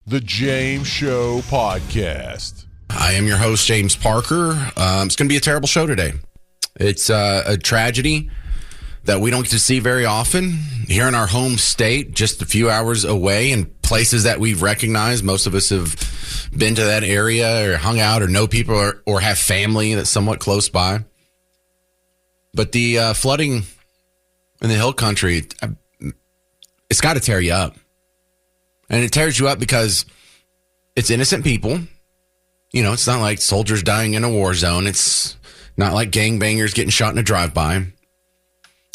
The James Show Podcast. I am your host, James Parker. It's going to be a terrible show today. It's a tragedy that we don't get to see very often here in our home state, just a few hours away, in places that we've recognized. Most of us have been to that area or hung out or know people or have family that's somewhat close by. But the flooding in the hill country, it's got to tear you up. And it tears you up because it's innocent people. You know, it's not like soldiers dying in a war zone. It's not like gangbangers getting shot in a drive-by.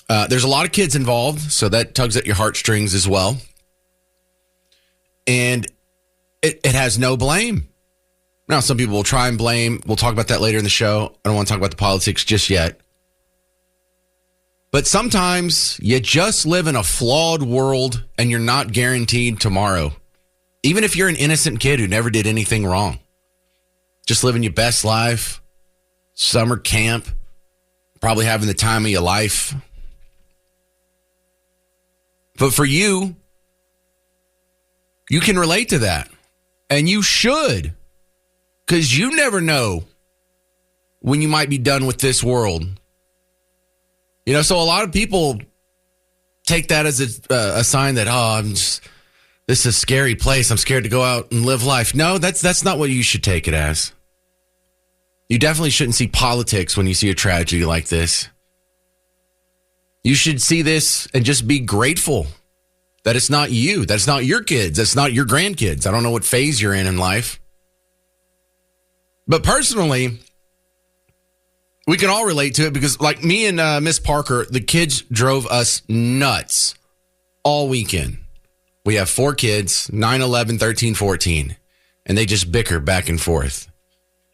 There's a lot of kids involved, so that tugs at your heartstrings as well. And it has no blame. Now, some people will try and blame. We'll talk about that later in the show. I don't want to talk about the politics just yet. But sometimes you just live in a flawed world and you're not guaranteed tomorrow. Even if you're an innocent kid who never did anything wrong. Just living your best life. Summer camp. Probably having the time of your life. But for you, you can relate to that. And you should. Because you never know when you might be done with this world. You know, so a lot of people take that as a sign that, this is a scary place. I'm scared to go out and live life. No, that's not what you should take it as. You definitely shouldn't see politics when you see a tragedy like this. You should see this and just be grateful that it's not you, that it's not your kids, that's not your grandkids. I don't know what phase you're in life. But personally, we can all relate to it because, like me and Miss Parker, the kids drove us nuts all weekend. We have 4 kids, 9, 11, 13, 14, and they just bicker back and forth.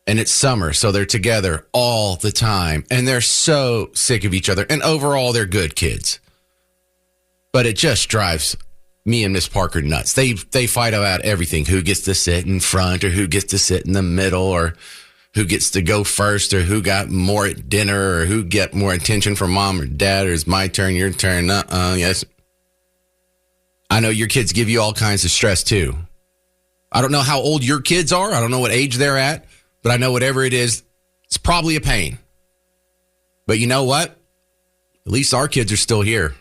And it's summer, so they're together all the time, and they're so sick of each other. And overall, they're good kids. But it just drives me and Miss Parker nuts. They fight about everything, who gets to sit in front or who gets to sit in the middle or who gets to go first or who got more at dinner or who get more attention from mom or dad or is my turn, your turn. Yes. I know your kids give you all kinds of stress too. I don't know how old your kids are. I don't know what age they're at, but I know whatever it is, it's probably a pain. But you know what? At least our kids are still here.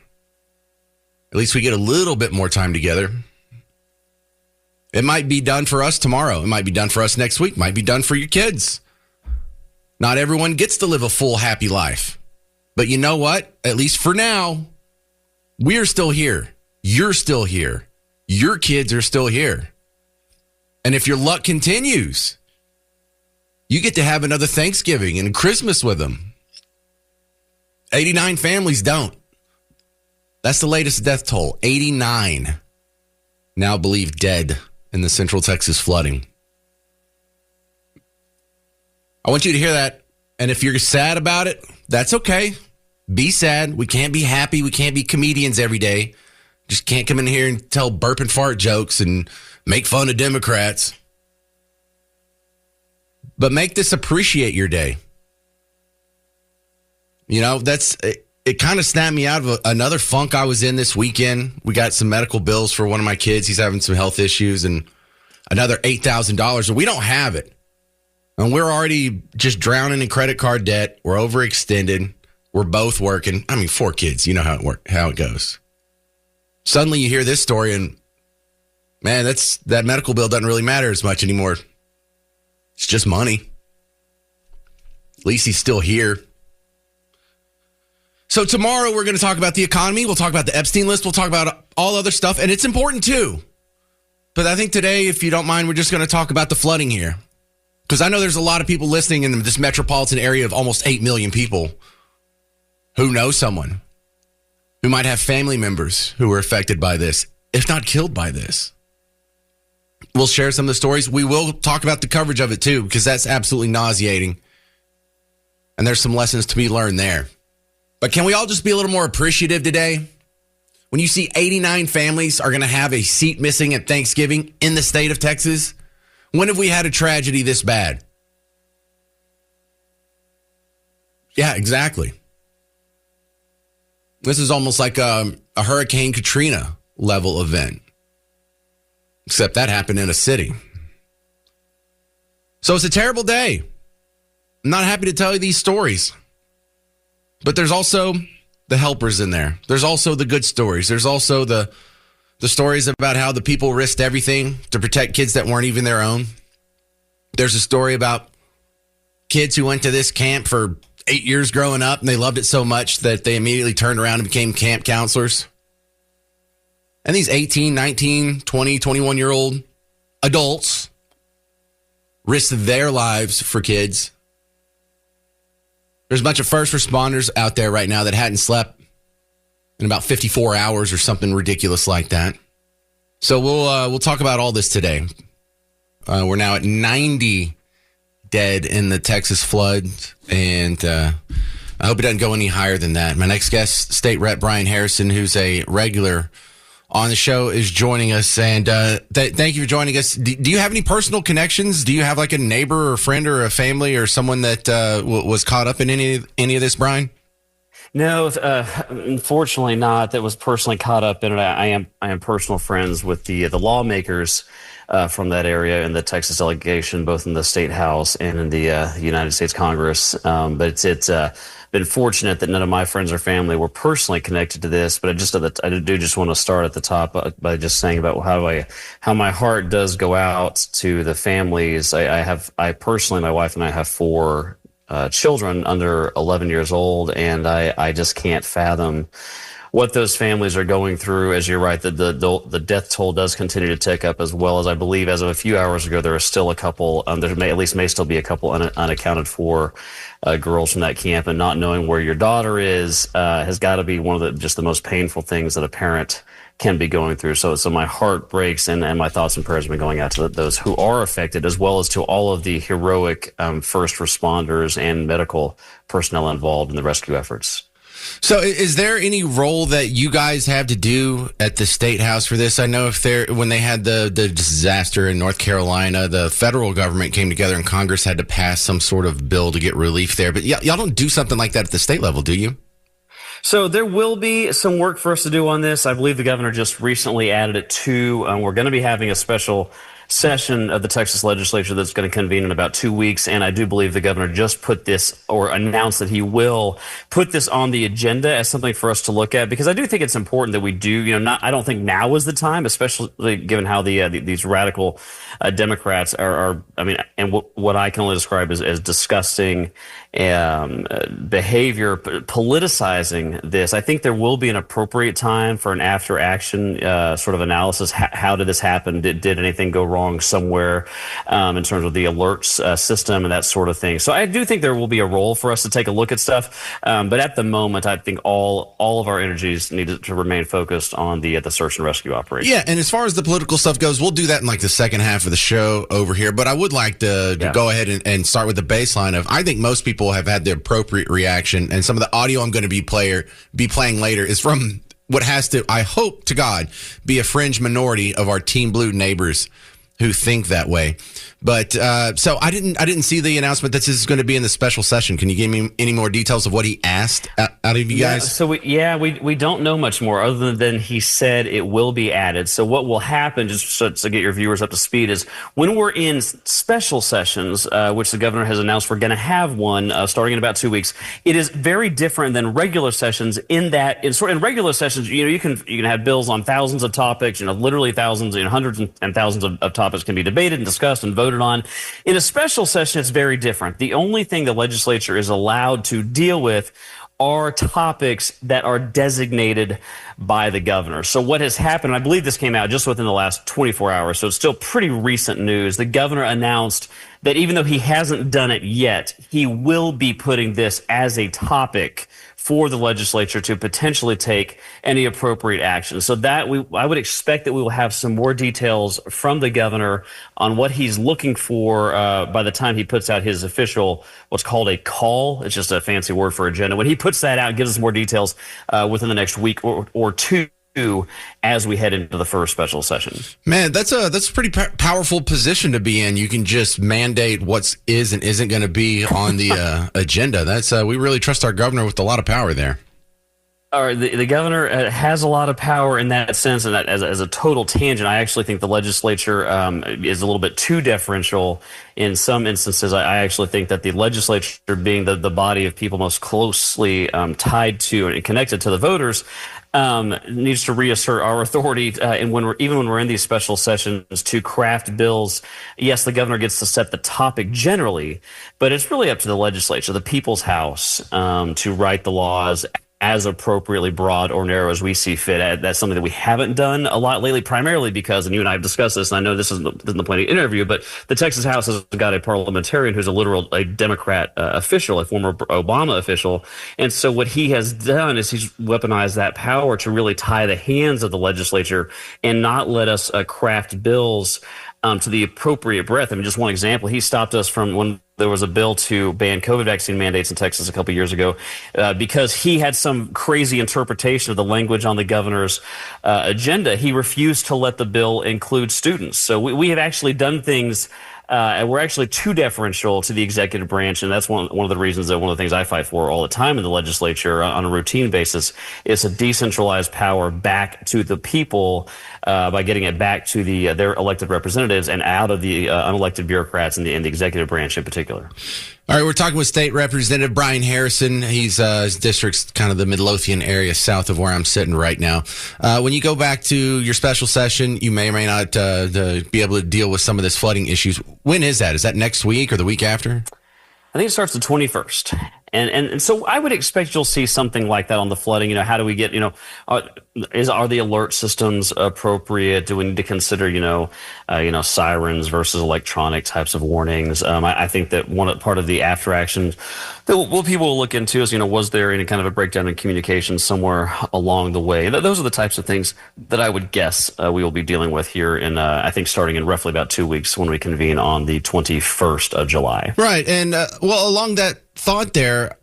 At least we get a little bit more time together. It might be done for us tomorrow. It might be done for us next week. It might be done for your kids. Not everyone gets to live a full, happy life. But you know what? At least for now, we're still here. You're still here. Your kids are still here. And if your luck continues, you get to have another Thanksgiving and Christmas with them. 89 families don't. That's the latest death toll. 89 now believed dead in the Central Texas flooding. I want you to hear that. And if you're sad about it, that's okay. Be sad. We can't be happy. We can't be comedians every day. Just can't come in here and tell burp and fart jokes and make fun of Democrats. But make this appreciate your day. You know, it kind of snapped me out of another funk I was in this weekend. We got some medical bills for one of my kids. He's having some health issues and another $8,000. And we don't have it. And we're already just drowning in credit card debt. We're overextended. We're both working. 4 kids. You know how it goes. Suddenly you hear this story and, man, that medical bill doesn't really matter as much anymore. It's just money. At least he's still here. So tomorrow we're going to talk about the economy. We'll talk about the Epstein list. We'll talk about all other stuff. And it's important too. But I think today, if you don't mind, we're just going to talk about the flooding here. Because I know there's a lot of people listening in this metropolitan area of almost 8 million people who know someone who might have family members who were affected by this, if not killed by this. We'll share some of the stories. We will talk about the coverage of it too, because that's absolutely nauseating. And there's some lessons to be learned there. But can we all just be a little more appreciative today? When you see 89 families are going to have a seat missing at Thanksgiving in the state of Texas, when have we had a tragedy this bad? Yeah, exactly. This is almost like a Hurricane Katrina level event. Except that happened in a city. So it's a terrible day. I'm not happy to tell you these stories. But there's also the helpers in there. There's also the good stories. There's also the stories about how the people risked everything to protect kids that weren't even their own. There's a story about kids who went to this camp for 8 years growing up, and they loved it so much that they immediately turned around and became camp counselors. And these 18, 19, 20, 21-year-old adults risked their lives for kids. There's a bunch of first responders out there right now that hadn't slept in about 54 hours or something ridiculous like that. So we'll talk about all this today. We're now at 90 dead in the Texas flood, and I hope it doesn't go any higher than that. My next guest, State Rep Brian Harrison, who's a regular on the show, is joining us. And thank you for joining us. Do you have any personal connections? Do you have like a neighbor or a friend or a family or someone that was caught up in any of this, Brian? No, unfortunately not. That was personally caught up in it. I am personal friends with the lawmakers from that area in the Texas delegation, both in the state house and in the United States Congress. But it's been fortunate that none of my friends or family were personally connected to this. But I do just want to start at the top by just saying about how my heart does go out to the families. I personally, my wife and I have 4 children under 11 years old, and I just can't fathom what those families are going through. As you're right, the death toll does continue to tick up, as well as I believe as of a few hours ago, there are still a couple, there may still be a couple unaccounted for girls from that camp, and not knowing where your daughter is has got to be one of the most painful things that a parent can be going through. So my heart breaks, and my thoughts and prayers have been going out to those who are affected, as well as to all of the heroic first responders and medical personnel involved in the rescue efforts. So is there any role that you guys have to do at the State House for this? I know when they had the disaster in North Carolina, the federal government came together and Congress had to pass some sort of bill to get relief there. But y'all don't do something like that at the state level, do you? So there will be some work for us to do on this. I believe the governor just recently added it to. We're going to be having a special session of the Texas legislature that's going to convene in about 2 weeks. And I do believe the governor just put this, or announced that he will put this on the agenda as something for us to look at, because I do think it's important that we do, I don't think now is the time, especially given how these radical Democrats are and what I can only describe as disgusting behavior, politicizing this. I think there will be an appropriate time for an after action sort of analysis. How did this happen? Did anything go wrong somewhere in terms of the alerts system and that sort of thing? So I do think there will be a role for us to take a look at stuff. But at the moment, I think all of our energies need to remain focused on the search and rescue operation. Yeah, and as far as the political stuff goes, we'll do that in like the second half of the show over here. But I would like to go ahead and start with the baseline of, I think most people have had the appropriate reaction, and some of the audio I'm going to be playing later is from what has to, I hope to God, be a fringe minority of our Team Blue neighbors who think that way. But so I didn't see the announcement that this is going to be in the special session. Can you give me any more details of what he asked out of you guys? So we don't know much more other than he said it will be added. So what will happen, just to get your viewers up to speed, is when we're in special sessions, which the governor has announced we're going to have one starting in about 2 weeks, it is very different than regular sessions in that in regular sessions, you can have bills on thousands of topics, literally thousands, hundreds and thousands of topics can be debated and discussed and voted on. In a special session, it's very different. The only thing the legislature is allowed to deal with are topics that are designated by the governor. So what has happened, I believe this came out just within the last 24 hours, so it's still pretty recent news. The governor announced that even though he hasn't done it yet, he will be putting this as a topic for the legislature to potentially take any appropriate action. So that I would expect that we will have some more details from the governor on what he's looking for by the time he puts out his official, what's called a call. It's just a fancy word for agenda. When he puts that out, gives us more details within the next week or two as we head into the first special session. Man, that's a pretty powerful position to be in. You can just mandate what is and isn't going to be on the agenda. That's we really trust our governor with a lot of power there. Or the governor has a lot of power in that sense, and that as a total tangent, I actually think the legislature is a little bit too deferential in some instances. I actually think that the legislature, being the body of people most closely tied to and connected to the voters, needs to reassert our authority, and when we're in these special sessions, to craft bills. Yes, the governor gets to set the topic generally, but it's really up to the legislature, the people's house, to write the laws as appropriately broad or narrow as we see fit. That's something that we haven't done a lot lately, primarily because, and you and I have discussed this, and I know this isn't the point of the interview, but the Texas House has got a parliamentarian who's a Democrat official, a former Obama official. And so what he has done is he's weaponized that power to really tie the hands of the legislature and not let us craft bills to the appropriate breadth. I mean, just one example, he stopped us from when there was a bill to ban COVID vaccine mandates in Texas a couple years ago because he had some crazy interpretation of the language on the governor's agenda. He refused to let the bill include students. So we have actually done things, and we're actually too deferential to the executive branch, and that's one of the reasons that one of the things I fight for all the time in the legislature on a routine basis is to decentralize power back to the people by getting it back to their elected representatives and out of the unelected bureaucrats and the executive branch in particular. All right, we're talking with State Representative Brian Harrison. His district's kind of the Midlothian area south of where I'm sitting right now. When you go back to your special session, you may or may not be able to deal with some of this flooding issues. When is that? Is that next week or the week after? I think it starts the 21st. And so I would expect you'll see something like that on the flooding. How do we get, are the alert systems appropriate? Do we need to consider, sirens versus electronic types of warnings? I think that part of the after action that people will look into is, was there any kind of a breakdown in communication somewhere along the way? Those are the types of things that I would guess we will be dealing with here in, I think, starting in roughly about 2 weeks when we convene on the 21st of July. Right. And, along that thought there,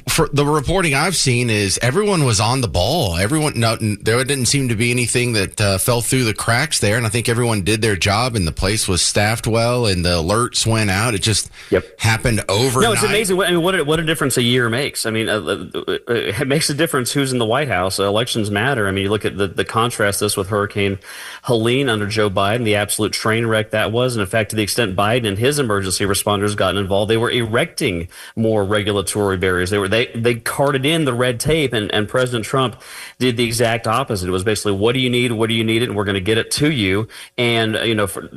for the reporting I've seen is everyone was on the ball. There didn't seem to be anything that fell through the cracks there. And I think everyone did their job and the place was staffed well and the alerts went out. It just happened overnight. No, it's amazing. What a difference a year makes. I mean, it makes a difference who's in the White House. Elections matter. I mean, you look at the contrast this with Hurricane Helene under Joe Biden, the absolute train wreck that was. And in fact, to the extent Biden and his emergency responders gotten involved, they were erecting more regulatory barriers. They carted in the red tape, and President Trump did the exact opposite. It was basically, what do you need? What do you need? And we're going to get it to you. And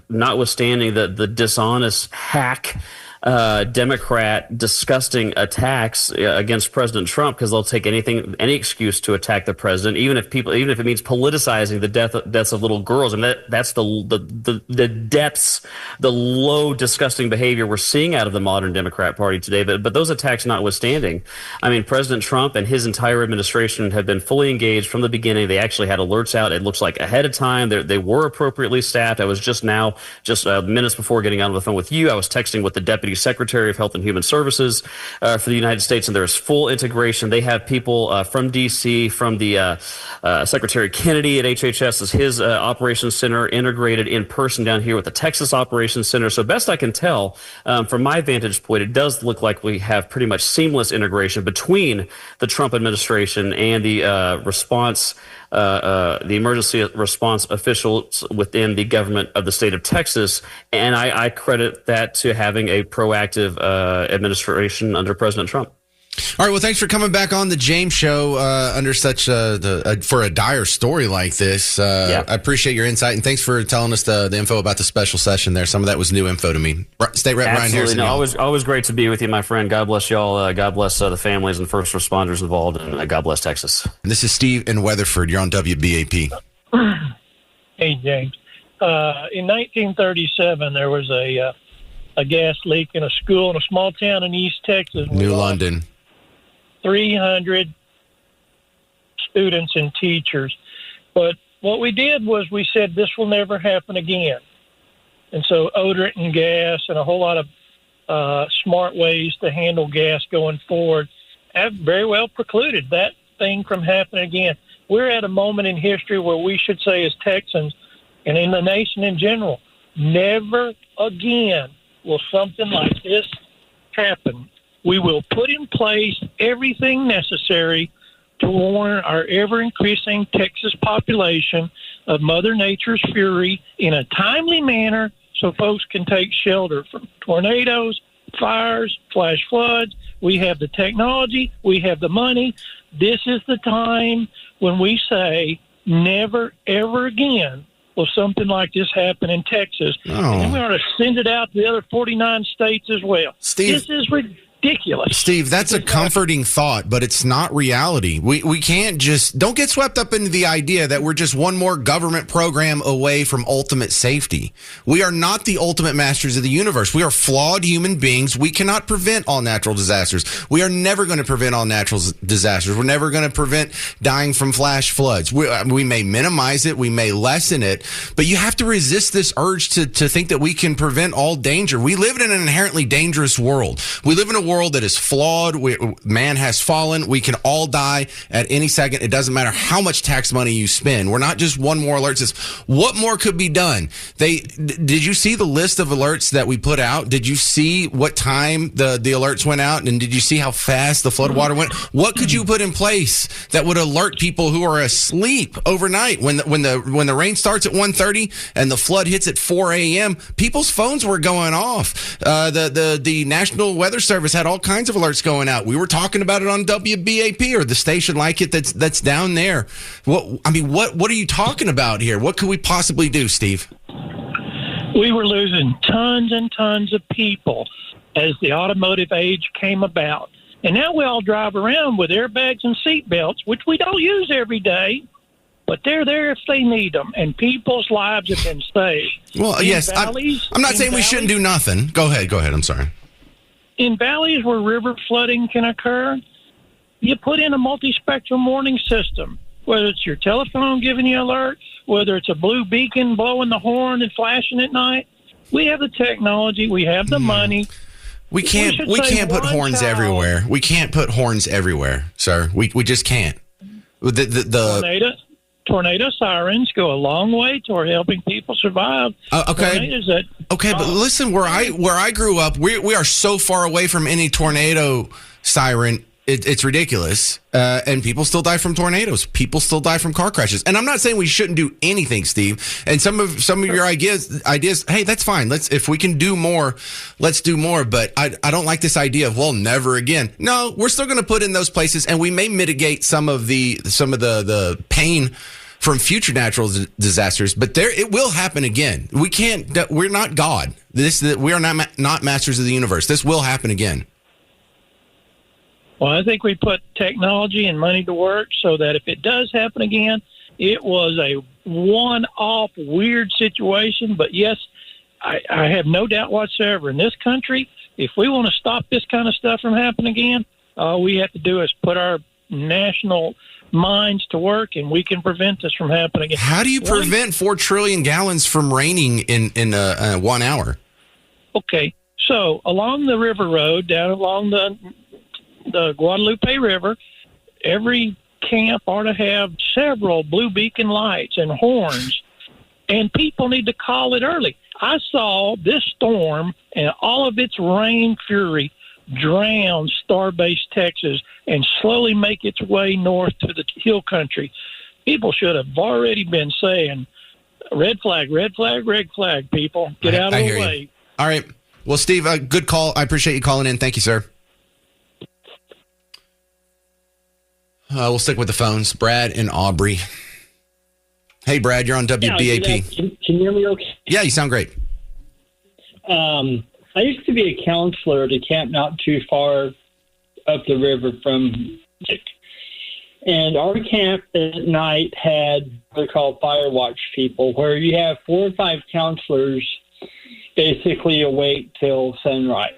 notwithstanding the dishonest hack Democrat disgusting attacks against President Trump, because they'll take any excuse to attack the president, even if it means politicizing the deaths of little girls. And that's the depths, the low, disgusting behavior we're seeing out of the modern Democrat Party today. But those attacks notwithstanding, I mean, President Trump and his entire administration have been fully engaged from the beginning. They actually had alerts out, it looks like, ahead of time. They were appropriately staffed. I was just minutes before getting on the phone with you, I was texting with the Deputy Secretary of Health and Human Services for the United States, and there's full integration. They have people from D.C., from the Secretary Kennedy at HHS as his operations center, integrated in person down here with the Texas Operations Center. So best I can tell, from my vantage point, it does look like we have pretty much seamless integration between the Trump administration and the the emergency response officials within the government of the state of Texas. And I credit that to having a proactive administration under President Trump. All right. Well, thanks for coming back on the James Show under such for a dire story like this. I appreciate your insight, and thanks for telling us the info about the special session there. Some of that was new info to me. State Rep Brian Harrison. No, always great to be with you, my friend. God bless y'all. God bless the families and first responders involved, and God bless Texas. And this is Steve in Weatherford. You're on WBAP. Hey, James. In 1937, there was a gas leak in a school in a small town in East Texas. New London. 300 students and teachers. But what we did was we said this will never happen again. And so odorant and gas and a whole lot of smart ways to handle gas going forward have very well precluded that thing from happening again. We're at a moment in history where we should say, as Texans and in the nation in general, never again will something like this happen. We will put in place everything necessary to warn our ever-increasing Texas population of Mother Nature's fury in a timely manner so folks can take shelter from tornadoes, fires, flash floods. We have the technology. We have the money. This is the time when we say never, ever again will something like this happen in Texas. Oh. And then we ought to send it out to the other 49 states as well. Steve, this is ridiculous. Steve, that's a comforting thought, but it's not reality. We can't just, don't get swept up into the idea that we're just one more government program away from ultimate safety. We are not the ultimate masters of the universe. We are flawed human beings. We cannot prevent all natural disasters. We are never going to prevent all natural disasters. We're never going to prevent dying from flash floods. We may minimize it. We may lessen it, but you have to resist this urge to think that we can prevent all danger. We live in an inherently dangerous world. We live in a world that is flawed. Man has fallen. We can all die at any second. It doesn't matter how much tax money you spend. We're not just one more alert. It's what more could be done? Did you see the list of alerts that we put out? Did you see what time the alerts went out? And did you see how fast the flood water went? What could you put in place that would alert people who are asleep overnight when the rain starts at 1:30 and the flood hits at 4 a.m.? People's phones were going off. The National Weather Service had all kinds of alerts going out. We were talking about it on WBAP or the station like it that's down there. What are you talking about here? What could we possibly do, Steve? We were losing tons and tons of people as the automotive age came about. And now we all drive around with airbags and seat belts, which we don't use every day, but they're there if they need them. And people's lives have been saved. Well, yes, I'm not saying we shouldn't do nothing. Go ahead. I'm sorry. In valleys where river flooding can occur, you put in a multi-spectrum warning system, whether it's your telephone giving you an alert, whether it's a blue beacon blowing the horn and flashing at night. We have the technology. We have the money. We can't put horns everywhere. We can't put horns everywhere, sir. We just can't. Tornado sirens go a long way toward helping people survive. Okay, but listen, where I grew up, we are so far away from any tornado siren. It's ridiculous, and people still die from tornadoes. People still die from car crashes. And I'm not saying we shouldn't do anything, Steve. And some of your ideas, hey, that's fine. If we can do more, let's do more. But I don't like this idea of, well, never again. No, we're still going to put in those places, and we may mitigate some of the pain from future natural disasters. But it will happen again. We can't. We're not God. We are not masters of the universe. This will happen again. Well, I think we put technology and money to work so that if it does happen again, it was a one-off weird situation. But yes, I have no doubt whatsoever. In this country, if we want to stop this kind of stuff from happening again, all we have to do is put our national minds to work, and we can prevent this from happening again. How do you prevent 4 trillion gallons from raining in 1 hour? Okay, so along the river road, down along the Guadalupe River, every camp ought to have several blue beacon lights and horns, and people need to call it early. I saw this storm and all of its rain fury drown Starbase, Texas, and slowly make its way north to the hill country. People should have already been saying, red flag, red flag, red flag, people. Get out of the way. All right. Well, Steve, good call. I appreciate you calling in. Thank you, sir. We'll stick with the phones. Brad and Aubrey. Hey, Brad, you're on WBAP. Can you hear me okay? Yeah, you sound great. I used to be a counselor at a camp not too far up the river from it. And our camp at night had what they call fire watch people, where you have 4 or 5 counselors basically awake till sunrise.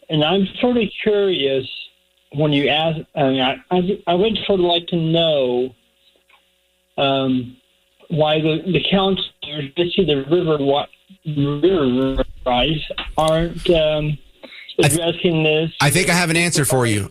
And I'm sort of curious when you ask, I would sort of like to know why the counselors, especially the river rise, aren't addressing this. I think I have an answer for you.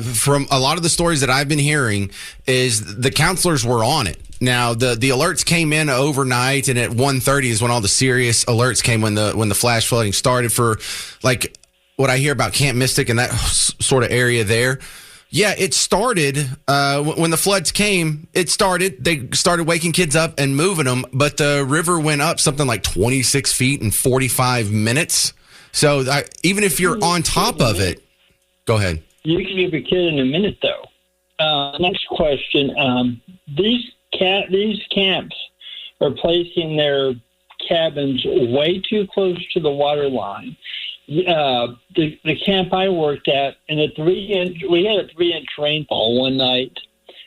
From a lot of the stories that I've been hearing is the counselors were on it. Now, the alerts came in overnight, and at 1:30 is when all the serious alerts came when the flash flooding started for, like, what I hear about Camp Mystic and that sort of area there. Yeah, it started when the floods came. They started waking kids up and moving them, but the river went up something like 26 feet in 45 minutes. So even if you're on top of it, go ahead. You can give a kid in a minute, though. Next question. These camps are placing their cabins way too close to the water line. The camp I worked at, we had a 3-inch rainfall one night,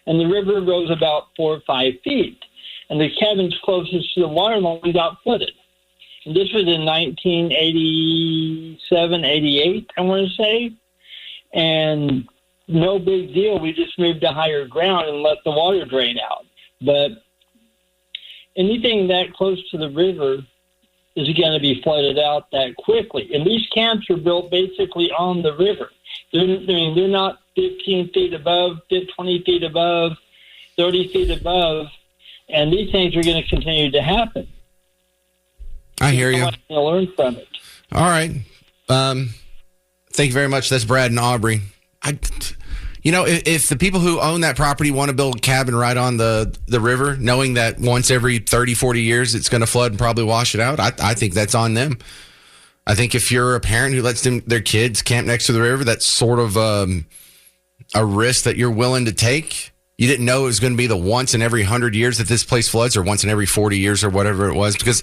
and the river rose about 4 or 5 feet, and the cabins closest to the water line got flooded. And this was in 1987, 88, I want to say, and no big deal. We just moved to higher ground and let the water drain out. But anything that close to the river is going to be flooded out that quickly. And these camps are built basically on the river. They're not 15 feet above, 20 feet above, 30 feet above, and these things are going to continue to happen. I hear you. To learn from it. All right. Thank you very much. That's Brad and Aubrey. If the people who own that property want to build a cabin right on the river, knowing that once every 30, 40 years it's going to flood and probably wash it out, I think that's on them. I think if you're a parent who lets their kids camp next to the river, that's sort of a risk that you're willing to take. You didn't know it was going to be the once in every 100 years that this place floods, or once in every 40 years or whatever it was, because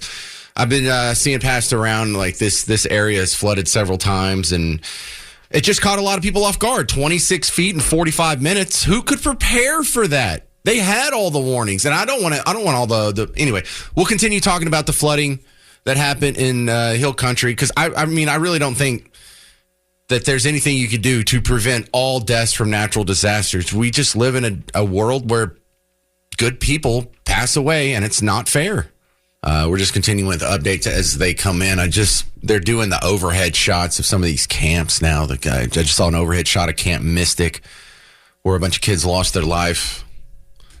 I've been seeing passed around like this area is flooded several times, and it just caught a lot of people off guard. 26 feet in 45 minutes. Who could prepare for that? They had all the warnings, and I don't want all the anyway. We'll continue talking about the flooding that happened in Hill Country, because I really don't think that there's anything you could do to prevent all deaths from natural disasters. We just live in a world where good people pass away, and it's not fair. We're just continuing with the updates as they come in. They're doing the overhead shots of some of these camps now. I just saw an overhead shot of Camp Mystic where a bunch of kids lost their life.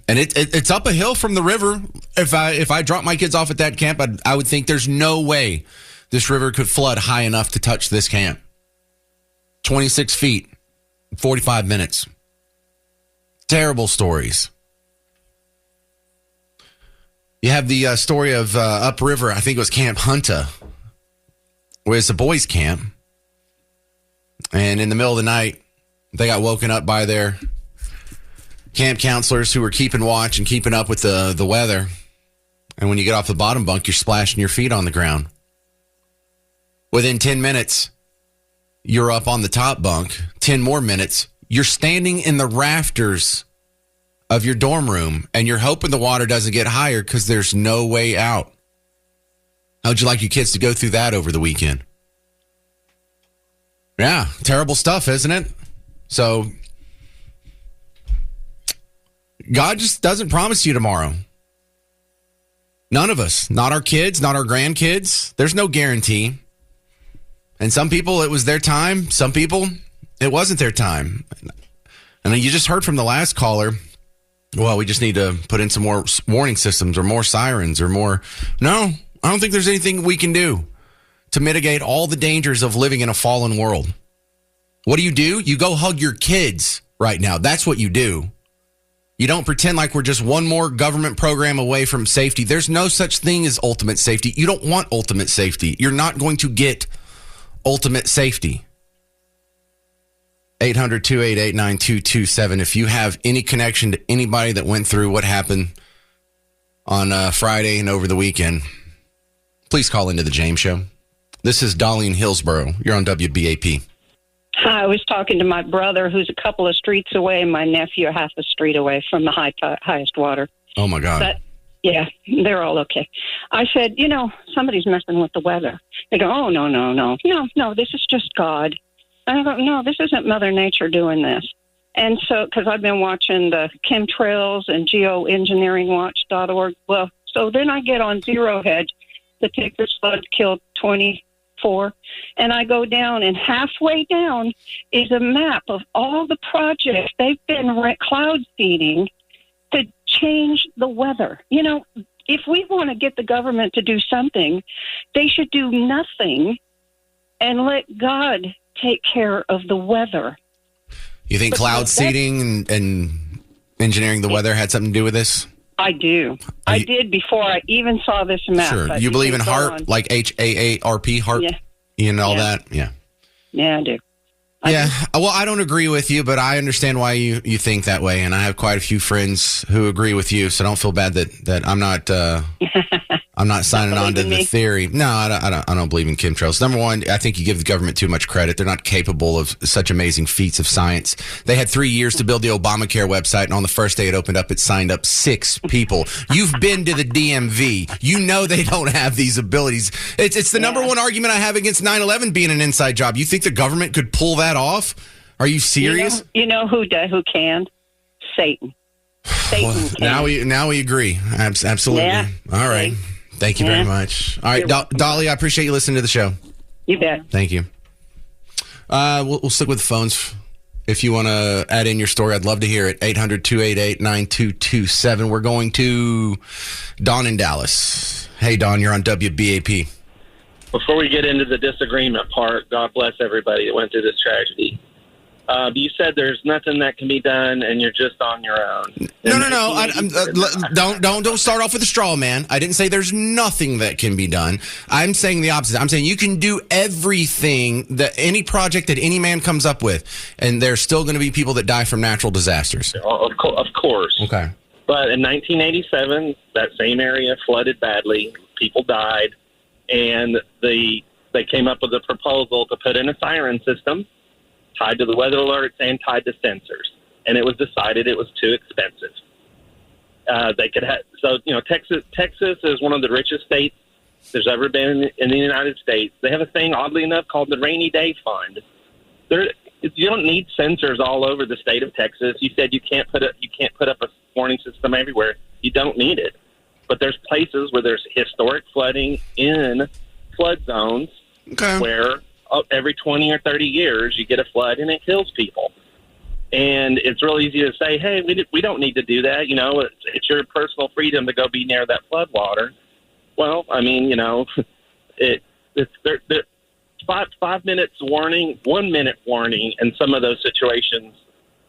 And it's up a hill from the river. If I drop my kids off at that camp, I would think there's no way this river could flood high enough to touch this camp. 26 feet, 45 minutes. Terrible stories. You have the story of upriver, I think it was Camp Hunta, where it's a boys' camp. And in the middle of the night, they got woken up by their camp counselors who were keeping watch and keeping up with the weather. And when you get off the bottom bunk, you're splashing your feet on the ground. Within 10 minutes, you're up on the top bunk. 10 more minutes, you're standing in the rafters of your dorm room, and you're hoping the water doesn't get higher because there's no way out. How'd you like your kids to go through that over the weekend? Yeah, terrible stuff, isn't it? So, God just doesn't promise you tomorrow. None of us, not our kids, not our grandkids. There's no guarantee. And some people, it was their time. Some people, it wasn't their time. And you just heard from the last caller, well, we just need to put in some more warning systems or more sirens or more. No, I don't think there's anything we can do to mitigate all the dangers of living in a fallen world. What do? You go hug your kids right now. That's what you do. You don't pretend like we're just one more government program away from safety. There's no such thing as ultimate safety. You don't want ultimate safety. You're not going to get ultimate safety. 800-288-9227. If you have any connection to anybody that went through what happened on Friday and over the weekend, please call into the James Show. This is Dolly in Hillsboro. You're on WBAP. Hi, I was talking to my brother, who's a couple of streets away, and my nephew half a street away from the highest water. Oh, my God. But, yeah, they're all okay. I said, somebody's messing with the weather. They go, oh, no, this is just God. I go, no, this isn't Mother Nature doing this. And so, because I've been watching the chemtrails and geoengineeringwatch.org. Well, so then I get on Zero Hedge, the Texas flood killed 24, and I go down, and halfway down is a map of all the projects they've been cloud seeding to change the weather. If we want to get the government to do something, they should do nothing and let God take care of the weather. You think cloud seeding and engineering the weather had something to do with this? I do. I did before I even saw this map. Sure. You believe in HAARP, like HAARP, HAARP? Yeah. And all that? Yeah. Yeah, I do. Well, I don't agree with you, but I understand why you think that way, and I have quite a few friends who agree with you, so don't feel bad that I'm not I'm not signing on to the theory. No, I don't believe in chemtrails. Number one, I think you give the government too much credit. They're not capable of such amazing feats of science. They had 3 years to build the Obamacare website, and on the first day it opened up, it signed up 6 people. You've been to the DMV. You know they don't have these abilities. It's the number one argument I have against 9/11 being an inside job. You think the government could pull that off? Are you serious? You know who can? Satan. Satan well, can. Now we agree. Absolutely. Yeah. All right. Thank you very much. All right, Dolly, I appreciate you listening to the show. You bet. Thank you. We'll stick with the phones. If you want to add in your story, I'd love to hear it. 800-288-9227. We're going to Don in Dallas. Hey, Don, you're on WBAP. Before we get into the disagreement part, God bless everybody that went through this tragedy. You said there's nothing that can be done, and you're just on your own. No. Don't start off with a straw man. I didn't say there's nothing that can be done. I'm saying the opposite. I'm saying you can do everything that any project that any man comes up with, and there's still going to be people that die from natural disasters. Of course. Okay. But in 1987, that same area flooded badly. People died, and they came up with a proposal to put in a siren system tied to the weather alerts and tied to sensors. And it was decided it was too expensive. Texas is one of the richest states there's ever been in the United States. They have a thing, oddly enough, called the Rainy Day Fund. You don't need sensors all over the state of Texas. You said you can't put up a warning system everywhere. You don't need it. But there's places where there's historic flooding in flood zones where every 20 or 30 years you get a flood and it kills people. And it's real easy to say, hey, we don't need to do that. It's your personal freedom to go be near that flood water. Well, I mean, it's 5 minutes warning, 1 minute warning, and some of those situations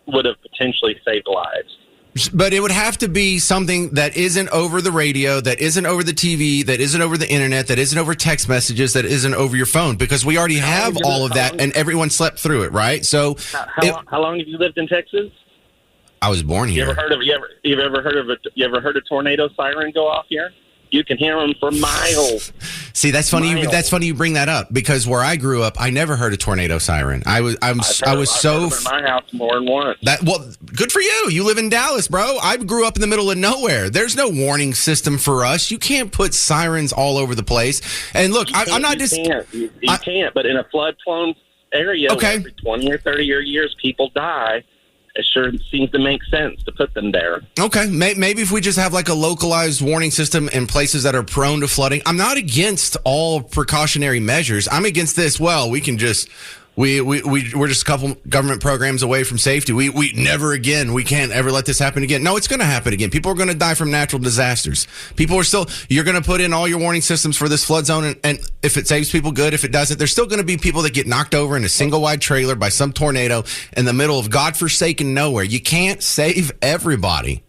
would have potentially saved lives. But it would have to be something that isn't over the radio, that isn't over the TV, that isn't over the internet, that isn't over text messages, that isn't over your phone, because we already have all of that, and everyone slept through it, right? So, how long have you lived in Texas? I was born here. You ever heard a tornado siren go off here? You can hear them for miles. See, that's funny. That's funny you bring that up, because where I grew up, I never heard a tornado siren. I was so in my house more than once. Good for you. You live in Dallas, bro. I grew up in the middle of nowhere. There's no warning system for us. You can't put sirens all over the place. And look, I'm not just you can't. But in a flood-prone area, where every 20 or 30 years people die, it sure seems to make sense to put them there. Okay, maybe if we just have like a localized warning system in places that are prone to flooding. I'm not against all precautionary measures. I'm against this. Well, we can just we're just a couple government programs away from safety. We never again. We can't ever let this happen again. No, it's going to happen again. People are going to die from natural disasters. You're going to put in all your warning systems for this flood zone, and if it saves people, good. If it doesn't, there's still going to be people that get knocked over in a single wide trailer by some tornado in the middle of godforsaken nowhere. You can't save everybody.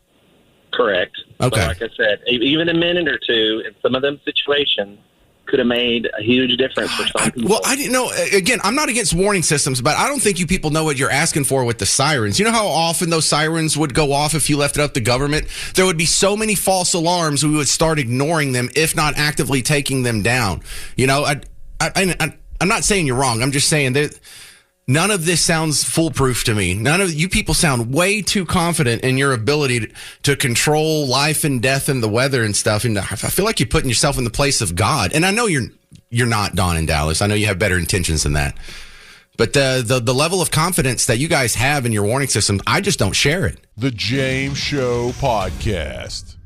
Correct. Okay. But like I said, even a minute or two in some of them situations could have made a huge difference for some people. Well, I didn't know. Again, I'm not against warning systems, but I don't think you people know what you're asking for with the sirens. You know how often those sirens would go off if you left it up to government? There would be so many false alarms, we would start ignoring them, if not actively taking them down. I'm not saying you're wrong. I'm just saying that none of this sounds foolproof to me. None of you people sound way too confident in your ability to control life and death and the weather and stuff. And I feel like you're putting yourself in the place of God. And I know you're not, Don in Dallas. I know you have better intentions than that. But the level of confidence that you guys have in your warning system, I just don't share it. The James Show Podcast.